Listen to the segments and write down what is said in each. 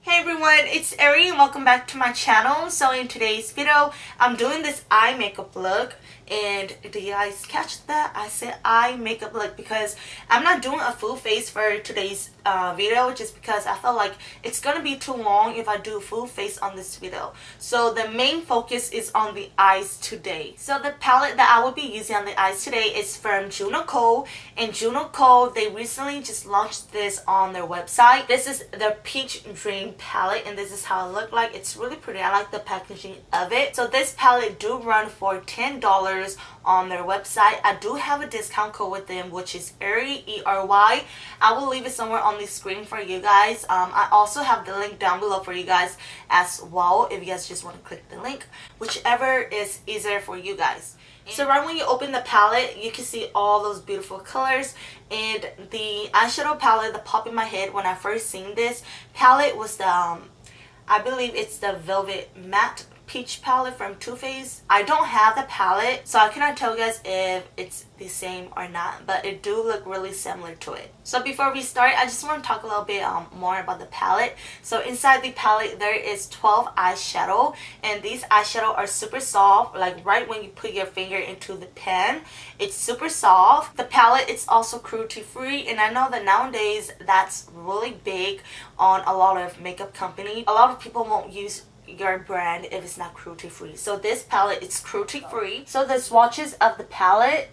Hey everyone, it's Ari and welcome back to my channel. So in today's video, I'm doing this eye makeup look. And do you guys catch that? I said eye makeup look because I'm not doing a full face for today's video just because I felt like it's gonna be too long if I do full face on this video. So the main focus is on the eyes today. So the palette that I will be using on the eyes today is from Juno. And Juno, they recently just launched this on their website. This is the Peach Dream palette and this is how it looked like. It's really pretty. I like the packaging of it. So this palette do run for $10 on their website. I do have a discount code with them, which is ERY, E-R-Y. I will leave it somewhere on the screen for you guys. I also have the link down below for you guys as well if you guys just want to click the link, whichever is easier for you guys. So right when you open the palette, you can see all those beautiful colors. And the eyeshadow palette that popped in my head when I first seen this palette was the, I believe it's the Velvet Matte Peach palette from Too Faced. I don't have the palette, so I cannot tell you guys if it's the same or not, but it do look really similar to it. So before we start, I just want to talk a little bit more about the palette. So inside the palette there is 12 eyeshadow, and these eyeshadow are super soft. Like right when you put your finger into the pen, it's super soft. The palette is also cruelty free, and I know that nowadays that's really big on a lot of makeup company. A lot of people won't use your brand if it's not cruelty free. So this palette is cruelty free. So the swatches of the palette,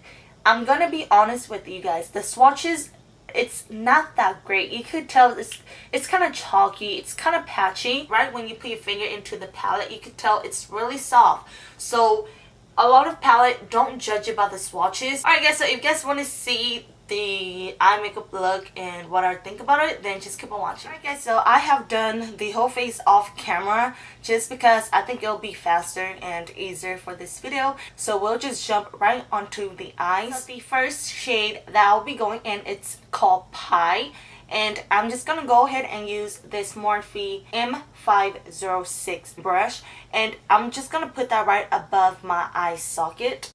I'm gonna be honest with you guys, the swatches, it's not that great. You could tell it's kind of chalky, it's kind of patchy. Right when you put your finger into the palette, you could tell it's really soft. So a lot of palette, don't judge about the swatches. Alright guys, so if you guys want to see the eye makeup look and what I think about it, then just keep on watching. Alright guys, so I have done the whole face off camera just because I think it'll be faster and easier for this video. So we'll just jump right onto the eyes. So the first shade that I'll be going in, it's called Pie. And I'm just gonna go ahead and use this Morphe M506 brush, and I'm just gonna put that right above my eye socket.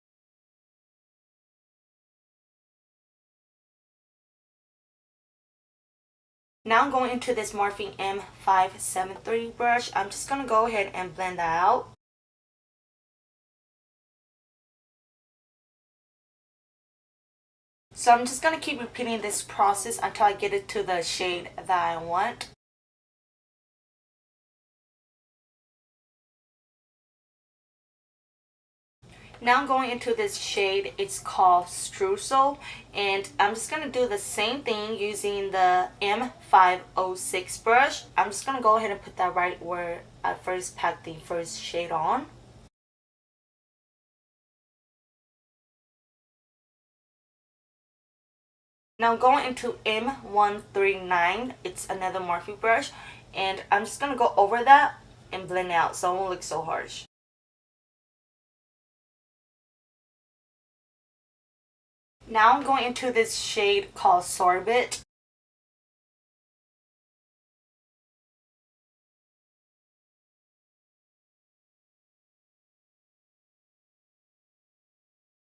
Now I'm going into this Morphe M573 brush. I'm just gonna go ahead and blend that out. So I'm just going to keep repeating this process until I get it to the shade that I want. Now I'm going into this shade, it's called Streusel, and I'm just going to do the same thing using the M506 brush. I'm just going to go ahead and put that right where I first packed the first shade on. Now I'm going into M139, it's another Morphe brush, and I'm just going to go over that and blend it out so it won't look so harsh. Now I'm going into this shade called Sorbet.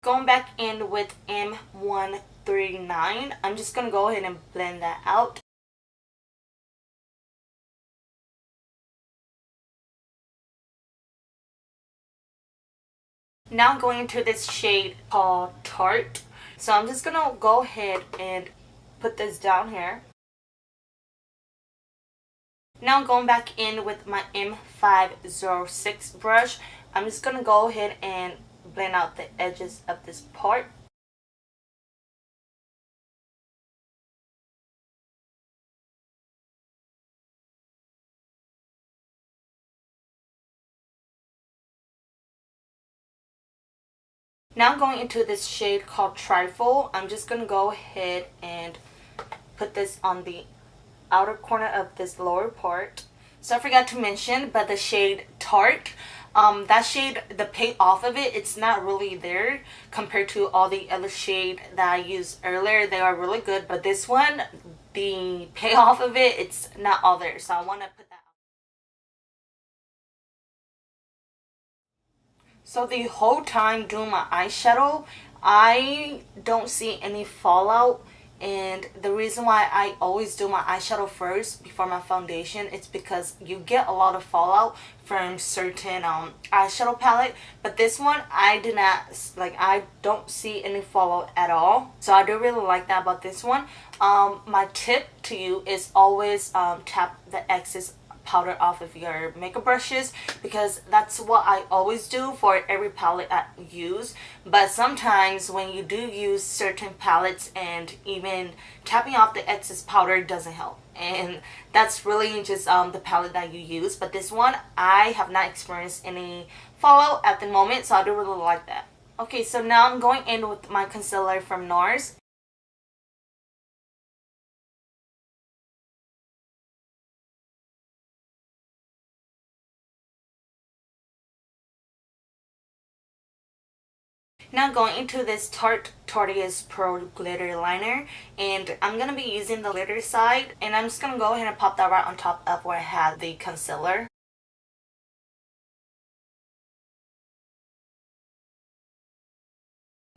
Going back in with M139, I'm just going to go ahead and blend that out. Now I'm going into this shade called Tart. So I'm just going to go ahead and put this down here. Now I'm going back in with my M506 brush. I'm just going to go ahead and blend out the edges of this part. Now I'm going into this shade called Trifle. I'm just going to go ahead and put this on the outer corner of this lower part. So I forgot to mention, but the shade Tart, that shade, the payoff of it, it's not really there compared to all the other shade that I used earlier. They are really good, but this one, the payoff of it, it's not all there. So I want to put that. So the whole time doing my eyeshadow, I don't see any fallout And the reason why I always do my eyeshadow first before my foundation, it's because you get a lot of fallout from certain eyeshadow palette. But this one, I did not, like, I don't see any fallout at all. So I do really like that about this one. My tip to you is always tap the excess powder off of your makeup brushes, because that's what I always do for every palette I use. But sometimes when you do use certain palettes, and even tapping off the excess powder doesn't help, and that's really just the palette that you use. But this one, I have not experienced any fallout at the moment, so I do really like that. Okay, so now I'm going in with my concealer from NARS. Now going into this Tarte Tortoise Pro glitter liner, and I'm going to be using the glitter side, and I'm just going to go ahead and pop that right on top of where I had the concealer.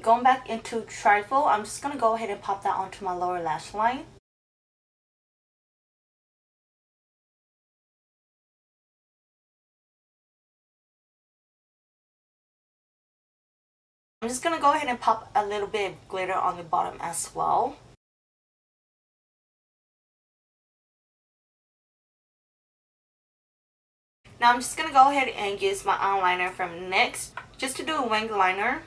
Going back into Trifle, I'm just going to go ahead and pop that onto my lower lash line. I'm just going to go ahead and pop a little bit of glitter on the bottom as well. Now I'm just going to go ahead and use my eyeliner from NYX just to do a wing liner.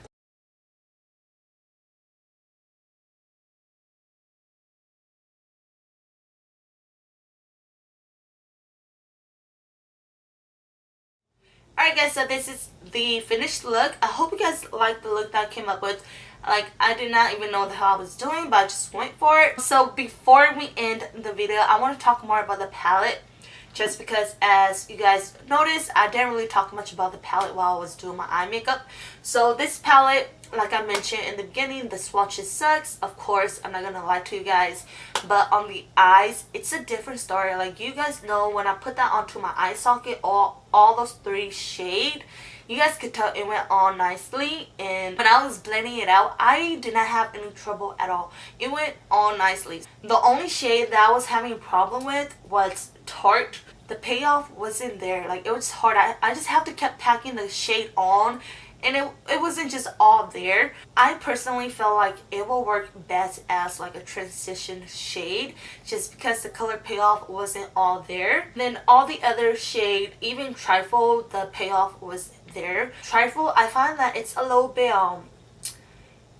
Alright guys, so this is the finished look. I hope you guys like the look that I came up with. Like, I did not even know how I was doing, but I just went for it. So before we end the video, I want to talk more about the palette. Just because, as you guys noticed, I didn't really talk much about the palette while I was doing my eye makeup. So this palette, like I mentioned in the beginning, the swatches sucks. Of course, I'm not gonna lie to you guys, but on the eyes, it's a different story. Like, you guys know, when I put that onto my eye socket, all those 3 shades, you guys could tell it went on nicely. And when I was blending it out, I did not have any trouble at all. It went on nicely. The only shade that I was having a problem with was Tarte. The payoff wasn't there. Like, it was hard. I just have to keep packing the shade on, and it wasn't just all there. I personally feel like it will work best as like a transition shade, just because the color payoff wasn't all there. Then all the other shade, even Trifle, the payoff was there. Trifle, I find that it's a little bit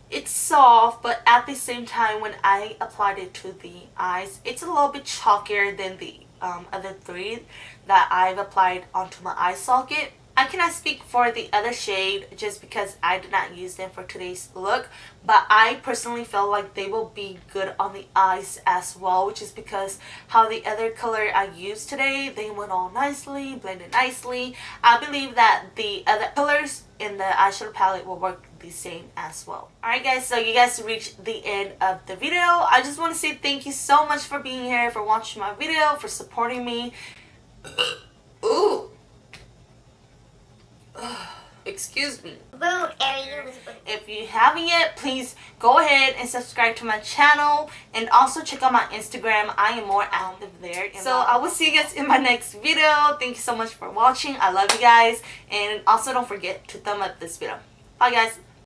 it's soft, but at the same time, when I applied it to the eyes, it's a little bit chalkier than the other 3 that I've applied onto my eye socket. I cannot speak for the other shade just because I did not use them for today's look, but I personally feel like they will be good on the eyes as well, which is because how the other color I used today, they went all nicely, blended nicely. I believe that the other colors in the eyeshadow palette will work the same as well. Alright guys, so you guys reached the end of the video. I just want to say thank you so much for being here, for watching my video, for supporting me. Ooh. Excuse me. If you haven't yet, please go ahead and subscribe to my channel, and also check out my Instagram. I am more active there. So I will see you guys in my next video. Thank you so much for watching. I love you guys, and also don't forget to thumb up this video. Bye guys.